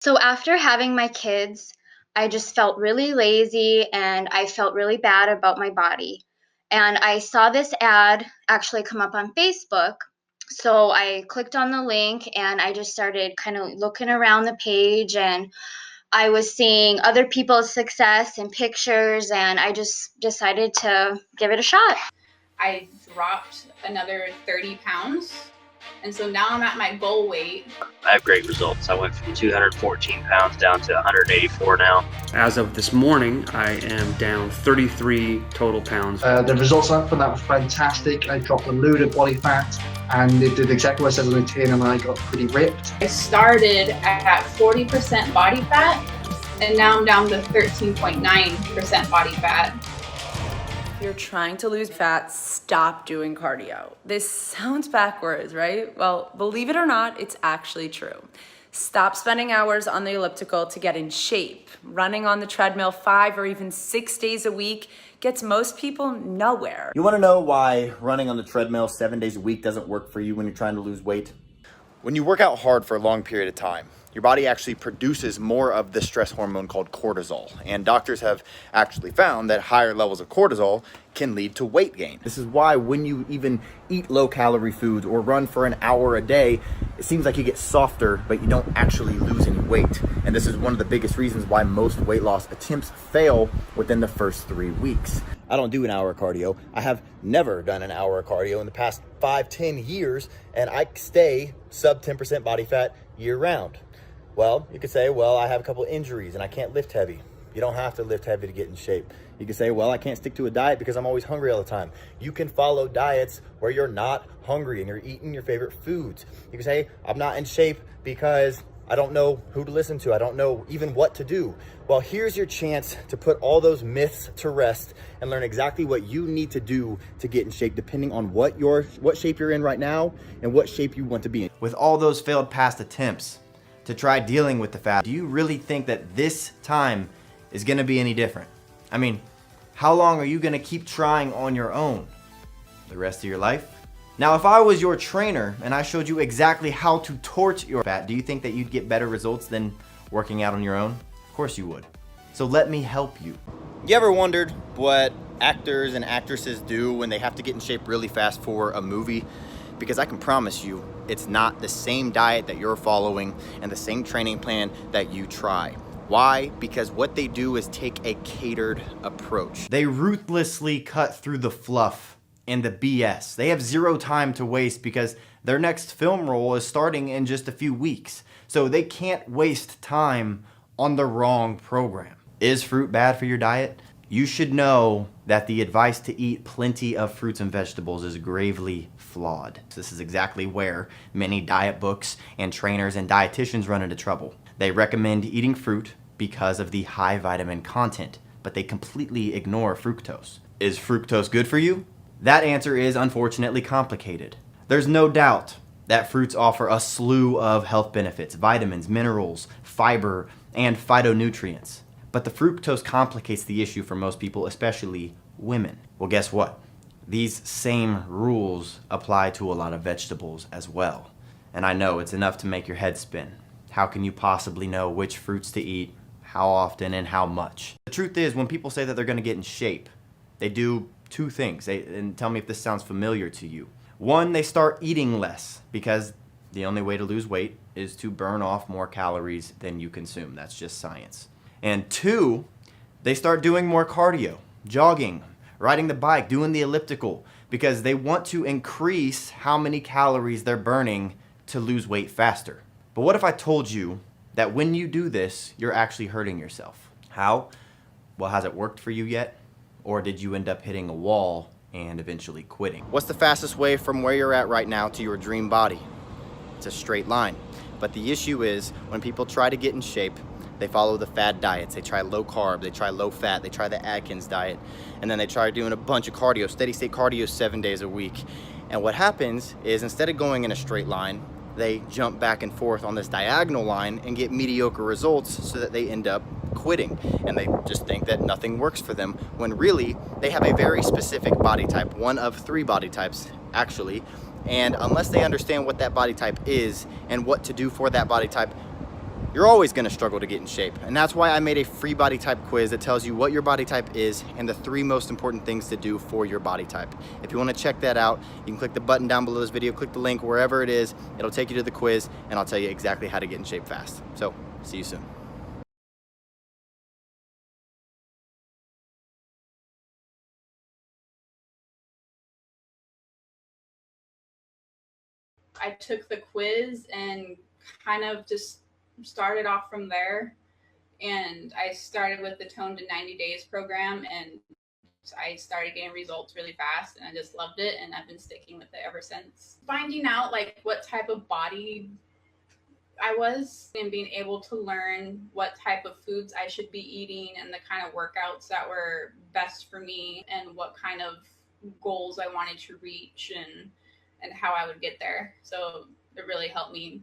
So after having my kids, I just felt really lazy and I felt really bad about my body. And I saw this ad actually come up on Facebook. So I clicked on the link and I just started kind of looking around the page, and I was seeing other people's success and pictures, and I just decided to give it a shot. I dropped another 30 pounds. And so now I'm at my goal weight. I have great results. I went from 214 pounds down to 184 now. As of this morning, I am down 33 total pounds. The results from that were fantastic. I dropped a load of body fat, and it did exactly what it says on the tin, and I got pretty ripped. I started at 40% body fat, and now I'm down to 13.9% body fat. If you're trying to lose fat, stop doing cardio. This sounds backwards, right? Well, believe it or not, it's actually true. Stop spending hours on the elliptical to get in shape. Running on the treadmill 5 or even 6 days a week gets most people nowhere. You want to know why running on the treadmill 7 days a week doesn't work for you when you're trying to lose weight? When you work out hard for a long period of time, your body actually produces more of the stress hormone called cortisol. And doctors have actually found that higher levels of cortisol can lead to weight gain. This is why when you even eat low-calorie foods or run for an hour a day, it seems like you get softer, but you don't actually lose any weight. And this is one of the biggest reasons why most weight loss attempts fail within the first 3 weeks. I don't do an hour of cardio. I have never done an hour of cardio in the past 5-10 years, and I stay sub 10% body fat year round. Well, you could say, well, I have a couple injuries and I can't lift heavy. You don't have to lift heavy to get in shape. You can say, well, I can't stick to a diet because I'm always hungry all the time. You can follow diets where you're not hungry and you're eating your favorite foods. You can say, I'm not in shape because I don't know who to listen to. I don't know even what to do. Well, here's your chance to put all those myths to rest and learn exactly what you need to do to get in shape, depending on what shape you're in right now and what shape you want to be in. With all those failed past attempts to try dealing with the fat, do you really think that this time is gonna be any different? I mean, how long are you gonna keep trying on your own? The rest of your life? Now, if I was your trainer and I showed you exactly how to torch your fat, do you think that you'd get better results than working out on your own? Of course you would. So let me help you. You ever wondered what actors and actresses do when they have to get in shape really fast for a movie? Because I can promise you, it's not the same diet that you're following and the same training plan that you try. Why? Because what they do is take a catered approach. They ruthlessly cut through the fluff and the BS. They have zero time to waste because their next film role is starting in just a few weeks. So they can't waste time on the wrong program. Is fruit bad for your diet? You should know that the advice to eat plenty of fruits and vegetables is gravely flawed. This is exactly where many diet books and trainers and dietitians run into trouble. They recommend eating fruit because of the high vitamin content, but they completely ignore fructose. Is fructose good for you? That answer is unfortunately complicated. There's no doubt that fruits offer a slew of health benefits, vitamins, minerals, fiber, and phytonutrients. But the fructose complicates the issue for most people, especially women. Well, guess what? These same rules apply to a lot of vegetables as well. And I know it's enough to make your head spin. How can you possibly know which fruits to eat, how often, and how much? The truth is, when people say that they're gonna get in shape, they do two things. And tell me if this sounds familiar to you. One, they start eating less because the only way to lose weight is to burn off more calories than you consume. That's just science. And two, they start doing more cardio, jogging, riding the bike, doing the elliptical, because they want to increase how many calories they're burning to lose weight faster. But what if I told you that when you do this, you're actually hurting yourself? How? Well, has it worked for you yet? Or did you end up hitting a wall and eventually quitting? What's the fastest way from where you're at right now to your dream body? It's a straight line. But the issue is when people try to get in shape, they follow the fad diets. They try low carb, they try low fat, they try the Atkins diet, and then they try doing a bunch of cardio, steady state cardio 7 days a week. And what happens is instead of going in a straight line, they jump back and forth on this diagonal line and get mediocre results so that they end up quitting. And they just think that nothing works for them when really they have a very specific body type, one of 3 body types actually. And unless they understand what that body type is and what to do for that body type, You're always gonna struggle to get in shape, and that's why I made a free body type quiz that tells you what your body type is and the 3 most important things to do for your body type. If you wanna check that out, you can click the button down below this video, click the link wherever it is, it'll take you to the quiz, and I'll tell you exactly how to get in shape fast. So, see you soon. I took the quiz and kind of just started off from there. And I started with the Tone to 90 Days program, and I started getting results really fast, and I just loved it, and I've been sticking with it ever since. Finding out like what type of body I was and being able to learn what type of foods I should be eating and the kind of workouts that were best for me and what kind of goals I wanted to reach and how I would get there. So it really helped me